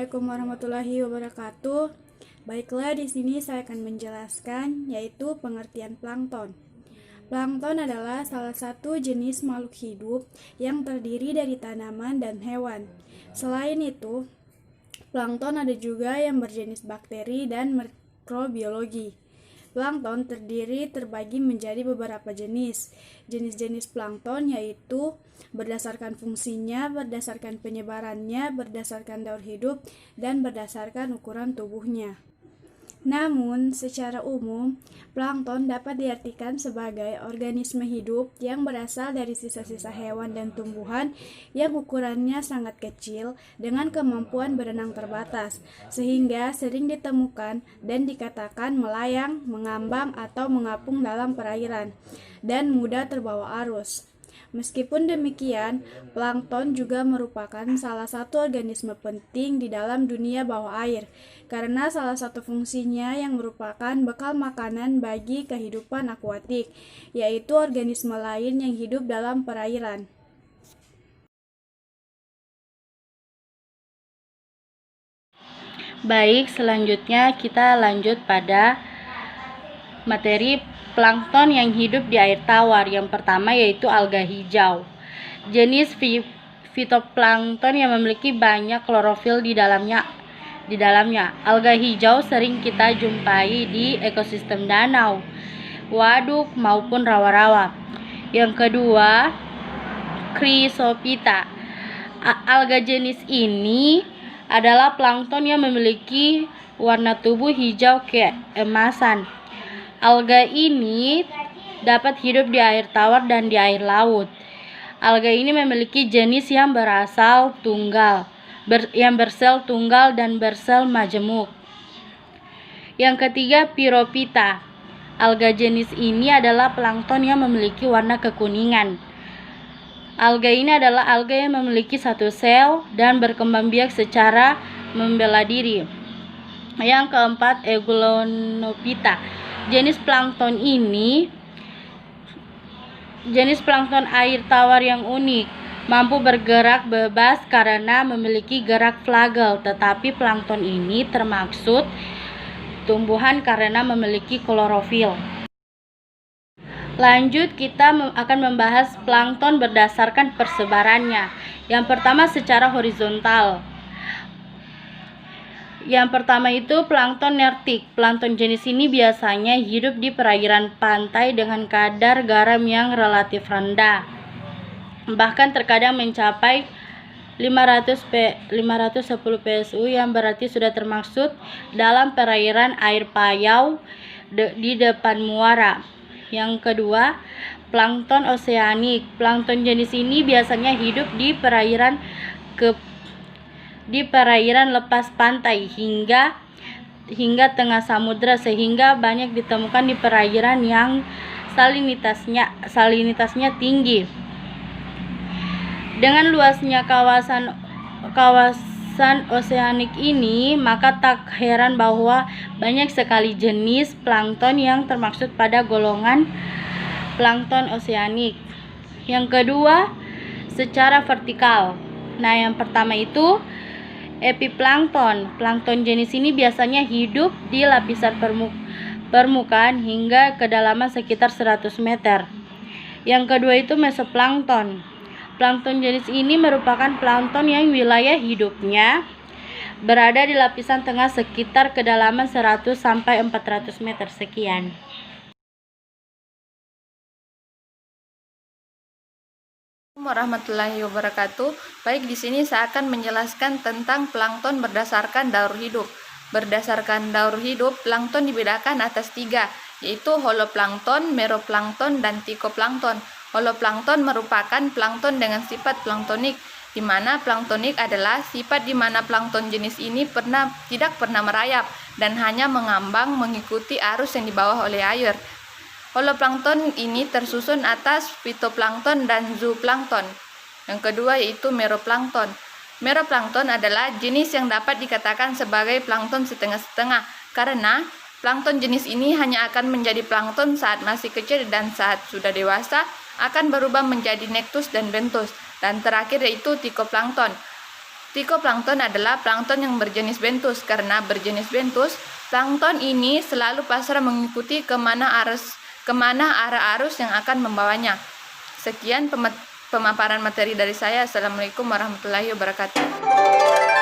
Assalamualaikum warahmatullahi wabarakatuh. Baiklah, di sini saya akan menjelaskan yaitu pengertian plankton. Plankton adalah salah satu jenis makhluk hidup yang terdiri dari tanaman dan hewan. Selain itu, plankton ada juga yang berjenis bakteri dan mikrobiologi. Plankton terbagi menjadi beberapa jenis. Jenis-jenis plankton yaitu berdasarkan fungsinya, berdasarkan penyebarannya, berdasarkan daur hidup, dan berdasarkan ukuran tubuhnya. Namun, secara umum, plankton dapat diartikan sebagai organisme hidup yang berasal dari sisa-sisa hewan dan tumbuhan yang ukurannya sangat kecil dengan kemampuan berenang terbatas, sehingga sering ditemukan dan dikatakan melayang, mengambang, atau mengapung dalam perairan, dan mudah terbawa arus. Meskipun demikian, plankton juga merupakan salah satu organisme penting di dalam dunia bawah air, karena salah satu fungsinya yang merupakan bekal makanan bagi kehidupan akuatik, yaitu organisme lain yang hidup dalam perairan. Baik, selanjutnya kita lanjut pada materi plankton yang hidup di air tawar. Yang pertama yaitu alga hijau. Jenis fitoplankton yang memiliki banyak klorofil di dalamnya. Alga hijau sering kita jumpai di ekosistem danau, waduk maupun rawa-rawa. Yang kedua, Chrysophyta. Alga jenis ini adalah plankton yang memiliki warna tubuh hijau keemasan. Alga ini dapat hidup di air tawar dan di air laut. Alga ini memiliki jenis yang bersel tunggal dan bersel majemuk. Yang ketiga, Pyrophyta. Alga jenis ini adalah plankton yang memiliki warna kekuningan. Alga ini adalah alga yang memiliki satu sel dan berkembang biak secara membela diri. Yang keempat, Eugleonophyta. Jenis plankton air tawar yang unik, mampu bergerak bebas karena memiliki gerak flagel, tetapi plankton ini termaksud tumbuhan karena memiliki klorofil. Lanjut, kita akan membahas plankton berdasarkan persebarannya. Yang pertama, secara horizontal. Yang pertama itu plankton nertik. Plankton jenis ini biasanya hidup di perairan pantai dengan kadar garam yang relatif rendah, bahkan terkadang mencapai 510 PSU, yang berarti sudah termaksud dalam perairan air payau di depan muara. Yang kedua, plankton oseanik. Plankton jenis ini biasanya hidup di perairan lepas pantai hingga tengah samudra, sehingga banyak ditemukan di perairan yang salinitasnya tinggi. Dengan luasnya kawasan oseanik ini, maka tak heran bahwa banyak sekali jenis plankton yang termaksud pada golongan plankton oseanik. Yang kedua, secara vertikal. Nah, yang pertama itu epiplankton. Plankton jenis ini biasanya hidup di lapisan permukaan hingga kedalaman sekitar 100 meter. Yang kedua itu mesoplankton. Plankton jenis ini merupakan plankton yang wilayah hidupnya berada di lapisan tengah sekitar kedalaman 100 sampai 400 meter sekian. Warahmatullahi wabarakatuh. Baik, di sini saya akan menjelaskan tentang plankton berdasarkan daur hidup. Berdasarkan daur hidup, plankton dibedakan atas 3, yaitu holoplankton, meroplankton, dan tikoplankton. Holoplankton merupakan plankton dengan sifat planktonik, di mana planktonik adalah sifat di mana plankton jenis ini tidak pernah merayap dan hanya mengambang mengikuti arus yang dibawa oleh air. Holoplankton ini tersusun atas fitoplankton dan zooplankton. Yang kedua yaitu meroplankton. Meroplankton adalah jenis yang dapat dikatakan sebagai plankton setengah-setengah, karena plankton jenis ini hanya akan menjadi plankton saat masih kecil dan saat sudah dewasa akan berubah menjadi nektus dan bentus. Dan terakhir yaitu tikoplankton. Phytoplankton adalah plankton yang berjenis benthos. Karena berjenis benthos, plankton ini selalu pasrah mengikuti kemana arah arus yang akan membawanya. Sekian pemaparan materi dari saya. Assalamualaikum warahmatullahi wabarakatuh.